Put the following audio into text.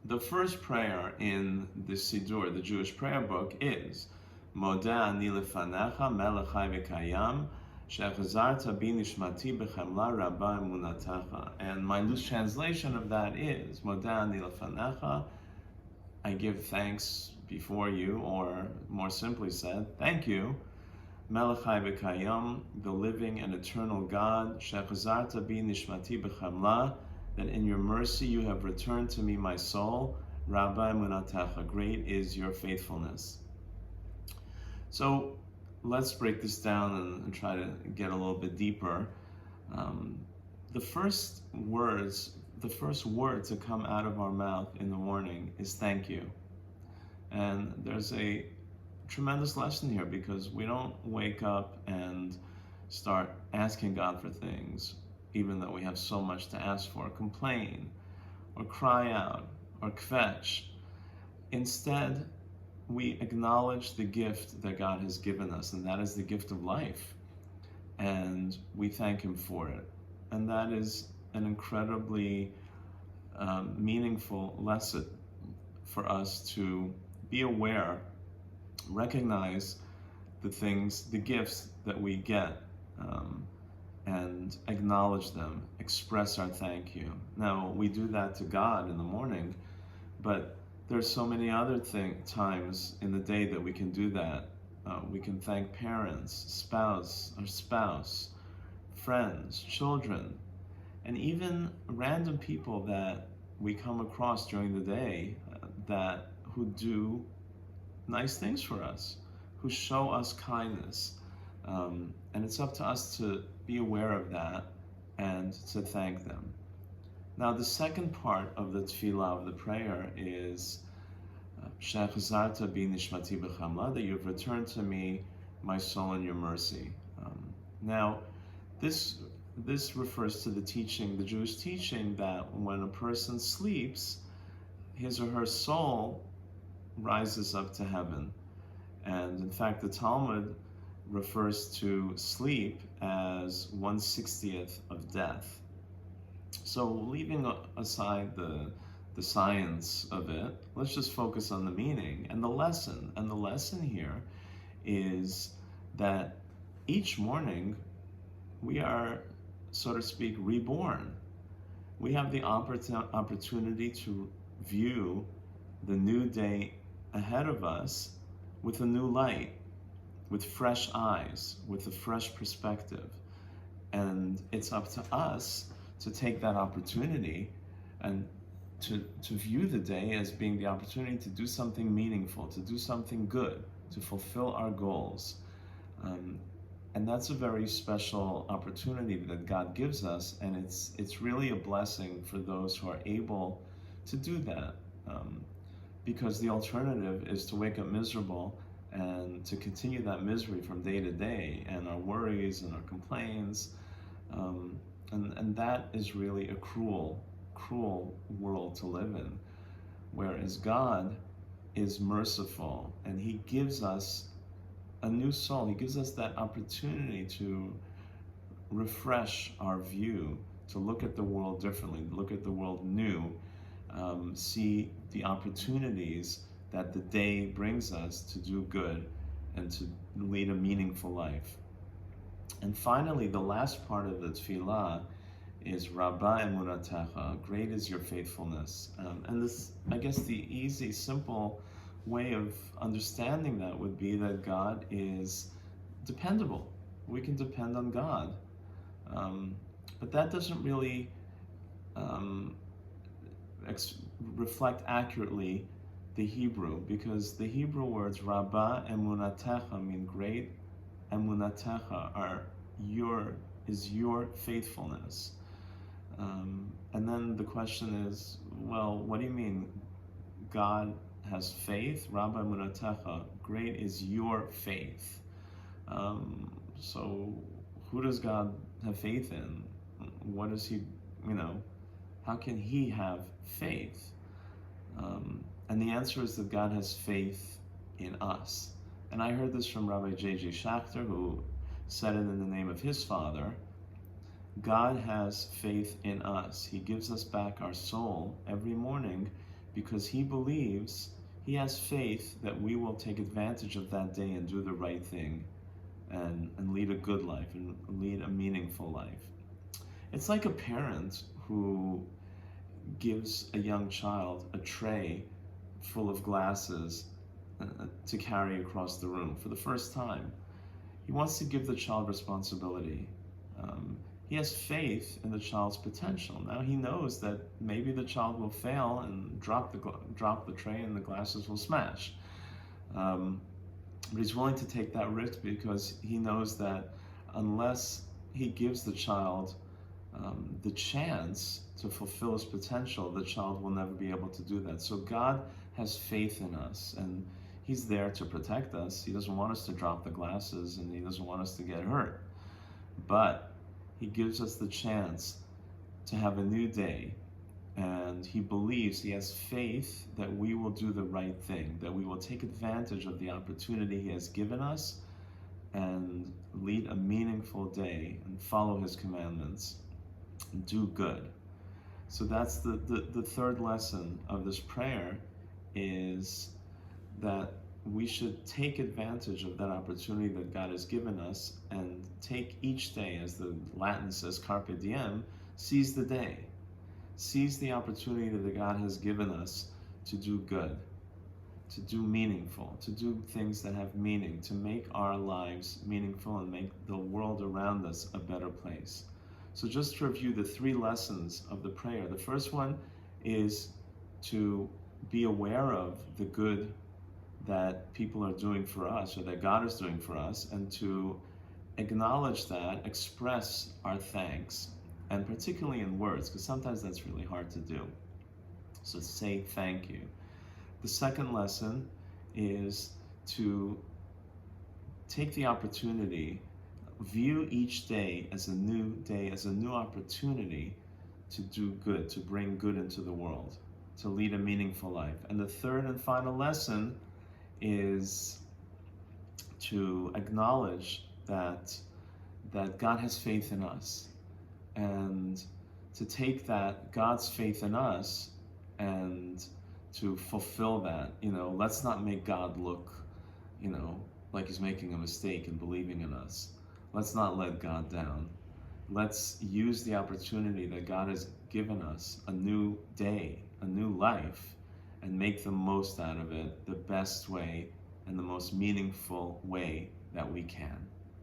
The first prayer in the siddur, the Jewish prayer book, is Modeh ani lefanecha melech chai v'kayam shechazarta bi nishmati b'chemla rabba emunatecha. And my loose translation of that is Modeh ani lefanecha, I give thanks before you, or more simply said, thank you, Melech Chai v'Kayam, the living and eternal God, Shechazarta bi nishmati b'chemla, that in your mercy you have returned to me my soul, Rabbi Emunatecha, great is your faithfulness. So let's break this down and try to get a little bit deeper. The first word to come out of our mouth in the morning is thank you. And there's a tremendous lesson here, because we don't wake up and start asking God for things, even though we have so much to ask for, complain or cry out or kvetch. Instead, we acknowledge the gift that God has given us, and that is the gift of life, and we thank Him for it. And that is an incredibly meaningful lesson for us to be aware, recognize the things, the gifts that we get, and acknowledge them, express our thank you. Now, we do that to God in the morning, but there's so many other times in the day that we can do that. We can thank parents, spouse, friends, children, and even random people that we come across during the day who do nice things for us, who show us kindness. And it's up to us to be aware of that and to thank them. Now, the second part of the tefillah, of the prayer, is Shechazarta bi nishmati b'chemla, that you've returned to me my soul in your mercy. Now, this refers to the Jewish teaching, that when a person sleeps, his or her soul rises up to heaven. And in fact, the Talmud refers to sleep as 1/60th of death. So leaving aside the science of it, let's just focus on the meaning and the lesson. And the lesson here is that each morning we are, so to speak, reborn. We have the opportunity to view the new day ahead of us with a new light, with fresh eyes, with a fresh perspective. And it's up to us to take that opportunity and to view the day as being the opportunity to do something meaningful, to do something good, to fulfill our goals. And that's a very special opportunity that God gives us, and it's really a blessing for those who are able to do that. Because the alternative is to wake up miserable and to continue that misery from day to day, and our worries and our complaints. And that is really a cruel world to live in. Whereas God is merciful, and He gives us a new soul. He gives us that opportunity to refresh our view, to look at the world differently, look at the world new, see the opportunities that the day brings us to do good and to lead a meaningful life. And finally, the last part of the tefillah is Rabba Emunatecha, great is your faithfulness. And this, I guess, the easy, simple way of understanding that would be that God is dependable. We can depend on God. But that doesn't really reflect accurately the Hebrew, because the Hebrew words Rabba Emunatecha mean great. Emunatecha is your faithfulness. And then the question is, well, what do you mean God has faith? Rabba Emunatecha, great is your faith. So who does God have faith in? What does He, how can He have faith? And the answer is that God has faith in us. And I heard this from Rabbi J.J. Schachter, who said it in the name of his father. God has faith in us. He gives us back our soul every morning because he believes, he has faith that we will take advantage of that day and do the right thing and lead a good life and lead a meaningful life. It's like a parent who gives a young child a tray full of glasses to carry across the room for the first time. He wants to give the child responsibility. He has faith in the child's potential. Now he knows that maybe the child will fail and drop the tray and the glasses will smash. But he's willing to take that risk because he knows that unless he gives the child the chance to fulfill his potential, the child will never be able to do that. So God has faith in us, and he's there to protect us. He doesn't want us to drop the glasses, and he doesn't want us to get hurt. But he gives us the chance to have a new day, and he believes, he has faith that we will do the right thing, that we will take advantage of the opportunity he has given us and lead a meaningful day and follow his commandments and do good. So that's the third lesson of this prayer, is that we should take advantage of that opportunity that God has given us and take each day, as the Latin says, carpe diem, seize the day. Seize the opportunity that God has given us to do good, to do meaningful, to do things that have meaning, to make our lives meaningful and make the world around us a better place. So just to review the three lessons of the prayer. The first one is to be aware of the good that people are doing for us, or that God is doing for us, and to acknowledge that, express our thanks, and particularly in words, because sometimes that's really hard to do. So say thank you. The second lesson is to take the opportunity, view each day as a new opportunity to do good, to bring good into the world, to lead a meaningful life. And the third and final lesson is to acknowledge that God has faith in us, and to take that God's faith in us and to fulfill that. Let's not make God look, like he's making a mistake in believing in us. Let's not let God down. Let's use the opportunity that God has given us, a new day, a new life, and make the most out of it the best way and the most meaningful way that we can.